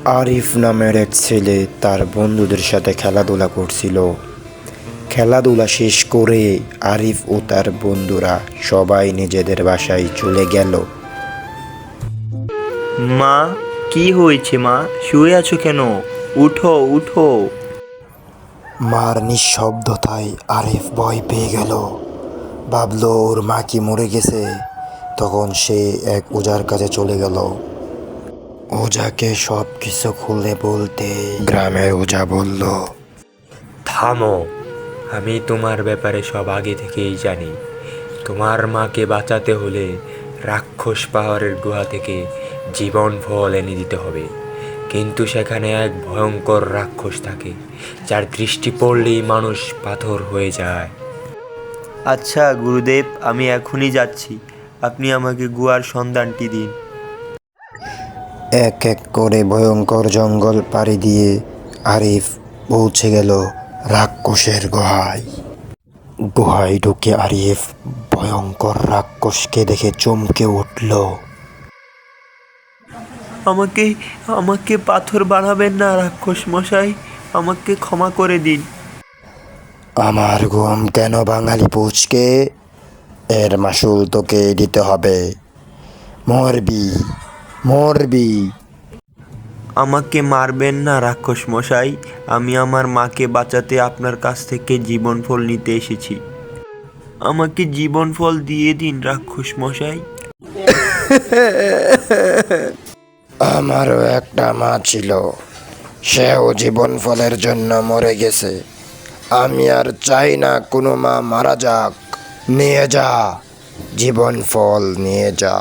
আরিফ নামের এক ছেলে তার বন্ধুদের সাথে খেলাধুলা করছিল। খেলাধুলা শেষ করে আরিফ ও তার বন্ধুরা সবাই নিজেদের বাসায় চলে গেল। মা, কি হয়েছে মা? শুয়ে আছো কেন? উঠো উঠো। মার নিঃশব্দতায় আরিফ ভয় পেয়ে গেল। ভাবলো ওর মা কি মরে গেছে। তখন সে এক ওঝার কাছে চলে গেল। ওঝাকে সব কিছু খুলে বলতে গ্রামের ওঝা বলল, থামো, আমি তোমার ব্যাপারে সব আগে থেকেই জানি। তোমার মাকে বাঁচাতে হলে রাক্ষস পাহাড়ের গুহা থেকে জীবন ফল এনে দিতে হবে। কিন্তু সেখানে এক ভয়ঙ্কর রাক্ষস থাকে, যার দৃষ্টি পড়লেই মানুষ পাথর হয়ে যায়। আচ্ছা গুরুদেব, আমি এখনই যাচ্ছি। আপনি আমাকে গুহার সন্ধানটি দিন। এক এক করে ভয়ঙ্কর জঙ্গল পাড়ি দিয়ে আরিফ পৌঁছে গেল রাক্ষসের গুহায়। গুহায় ঢুকে আরিফ ভয়ঙ্কর রাক্ষসকে দেখে চমকে উঠল। আমাকে আমাকে পাথর বানাবেন না রাক্ষস মশাই, আমাকে ক্ষমা করে দিন। আমার ঘুম কেন বাঙালি পুচকে? এর মাসুল তোকে দিতে হবে। মরবি, মরবি। আমাকে মারবেন না রাক্ষস মশাই, আমি আমার মাকে বাঁচাতে আপনার কাছ থেকে জীবন ফল নিতে এসেছি। আমাকে জীবন ফল দিয়ে দিন রাক্ষস মশাই। আমারও একটা মা ছিল, সেও জীবন ফলের জন্য মরে গেছে। আমি আর চাই না কোনো মা মারা যাক। নিয়ে যা, জীবন ফল নিয়ে যা।